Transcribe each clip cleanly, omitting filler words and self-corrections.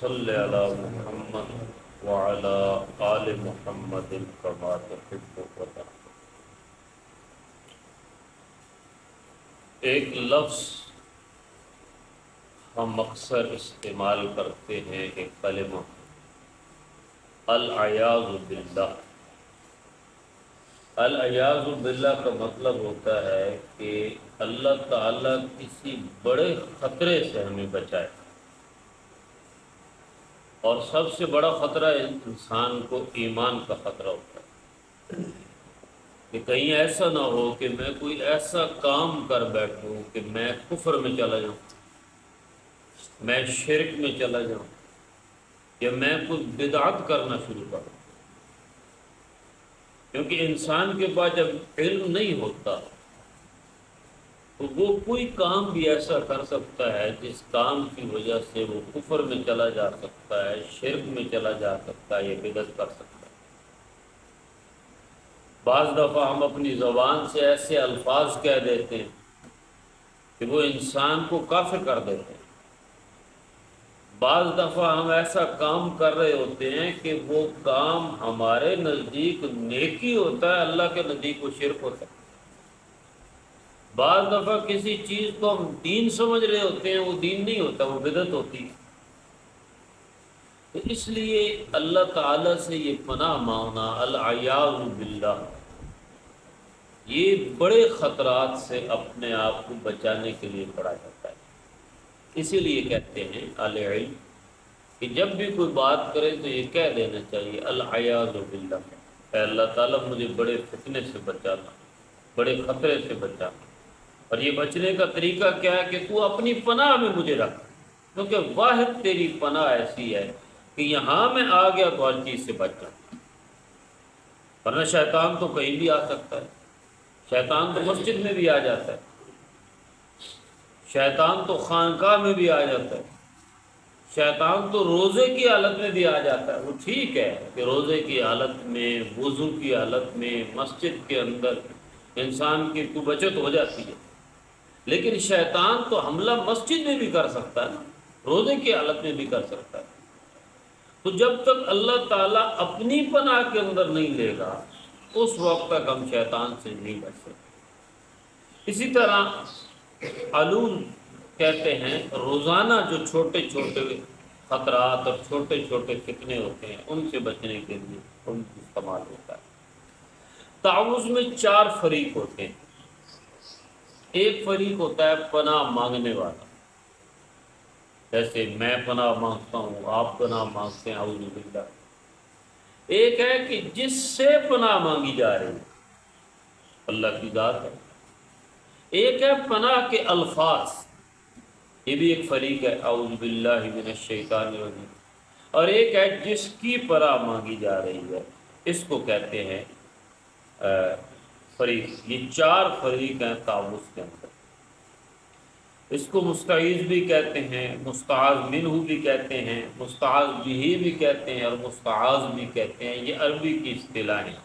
صل علی محمد وعلی آل محمد کما تحب وترضى۔ ایک لفظ ہم اکثر استعمال کرتے ہیں، ایک کلمہ، العیاذ باللہ۔ العیاذ باللہ کا مطلب ہوتا ہے کہ اللہ تعالیٰ کسی بڑے خطرے سے ہمیں بچائے، اور سب سے بڑا خطرہ انسان کو ایمان کا خطرہ ہوتا ہے، کہ کہیں ایسا نہ ہو کہ میں کوئی ایسا کام کر بیٹھوں کہ میں کفر میں چلا جاؤں، میں شرک میں چلا جاؤں، یا میں کچھ بدعت کرنا شروع کروں۔ کیونکہ انسان کے پاس جب علم نہیں ہوتا تو وہ کوئی کام بھی ایسا کر سکتا ہے جس کام کی وجہ سے وہ کفر میں چلا جا سکتا ہے، شرک میں چلا جا سکتا ہے، یا بدعت کر سکتا ہے۔ بعض دفعہ ہم اپنی زبان سے ایسے الفاظ کہہ دیتے ہیں کہ وہ انسان کو کافر کر دیتے ہیں۔ بعض دفعہ ہم ایسا کام کر رہے ہوتے ہیں کہ وہ کام ہمارے نزدیک نیکی ہوتا ہے، اللہ کے نزدیک وہ شرک ہوتا ہے۔ بعض دفعہ کسی چیز کو ہم دین سمجھ رہے ہوتے ہیں، وہ دین نہیں ہوتا، وہ بدعت ہوتی ہے۔ تو اس لیے اللہ تعالیٰ سے یہ پناہ مانگنا، العیاذ باللہ، یہ بڑے خطرات سے اپنے آپ کو بچانے کے لیے پڑھا جاتا ہے۔ اسی لیے کہتے ہیں اہل علم کہ جب بھی کوئی بات کرے تو یہ کہہ دینا چاہیے العیاذ باللہ، اے اللہ تعالیٰ مجھے بڑے فتنے سے بچانا، بڑے خطرے سے بچانا۔ اور یہ بچنے کا طریقہ کیا ہے کہ تو اپنی پناہ میں مجھے رکھ، کیونکہ واحد تیری پناہ ایسی ہے کہ یہاں میں آ گیا تو ہر چیز سے بچ جاؤں، ورنہ شیطان تو کہیں بھی آ سکتا ہے، شیطان تو مسجد میں بھی آ جاتا ہے، شیطان تو خانقاہ میں بھی آ جاتا ہے، شیطان تو روزے کی حالت میں بھی آ جاتا ہے۔ وہ ٹھیک ہے کہ روزے کی حالت میں، وضو کی حالت میں، مسجد کے اندر انسان کی تو بچت ہو جاتی ہے، لیکن شیطان تو حملہ مسجد میں بھی کر سکتا ہے نا، روزے کی حالت میں بھی کر سکتا ہے۔ تو جب تک اللہ تعالیٰ اپنی پناہ کے اندر نہیں لے گا اس وقت تک ہم شیطان سے نہیں بچ سکتے۔ اسی طرح علوم کہتے ہیں روزانہ جو چھوٹے چھوٹے خطرات اور چھوٹے چھوٹے فتنے ہوتے ہیں ان سے بچنے کے لیے ان کا استعمال ہوتا ہے۔ تعوذ میں 4 فریق ہوتے ہیں۔ ایک فریق ہوتا ہے پناہ مانگنے والا، جیسے میں پناہ مانگتا ہوں، آپ پناہ مانگتے ہیں، اعوذ باللہ۔ ایک ہے کہ جس سے پناہ مانگی جا رہی ہے، اللہ کی ذات ہے۔ ایک ہے پناہ کے الفاظ، یہ بھی ایک فریق ہے، اعوذ باللہ من الشیطان الرجیم۔ اور ایک ہے جس کی پناہ مانگی جا رہی ہے، اس کو کہتے ہیں فریق۔ یہ 4 فریق ہیں تعوذ کے اندر۔ اس کو مستعیذ بھی کہتے ہیں، مستعاذ منہ بھی کہتے ہیں، مستعاذ بہ بھی کہتے ہیں، اور مستعاذ بھی کہتے ہیں۔ یہ عربی کی اصطلاح ہیں۔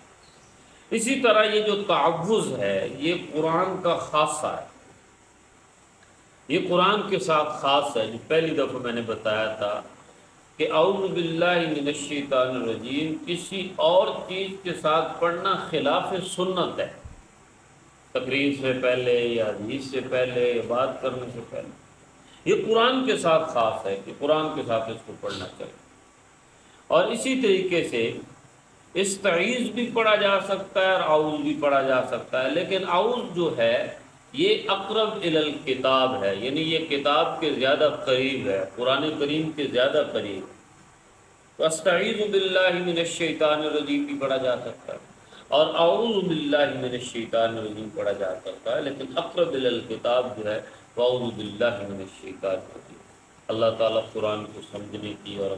اسی طرح یہ جو تعوذ ہے یہ قرآن کا خاصہ ہے، یہ قرآن کے ساتھ خاص ہے۔ جو پہلی دفعہ میں نے بتایا تھا کہ اعوذ باللہ من الشیطان الرجیم کسی اور چیز کے ساتھ پڑھنا خلاف سنت ہے، تقریر سے پہلے یا حدیث سے پہلے یا بات کرنے سے پہلے۔ یہ قرآن کے ساتھ خاص ہے کہ قرآن کے ساتھ اس کو پڑھنا چاہیے۔ اور اسی طریقے سے استعیذ بھی پڑھا جا سکتا ہے اور اعوذ بھی پڑھا جا سکتا ہے، لیکن اعوذ جو ہے یہ اقرب الی الکتاب ہے، یعنی یہ کتاب کے زیادہ قریب ہے، قرآن کریم کے زیادہ قریب۔ تو استعیذ باللہ من الشیطان الرجیم بھی پڑھا جا سکتا ہے اور اعوذ باللہ من الشیطان الرجیم پڑھا جا سکتا ہے، لیکن اقرب الی الکتاب جو ہے اعوذ باللہ من الشیطان الرجیم۔ اللہ تعالیٰ قرآن کو سمجھنے کی اور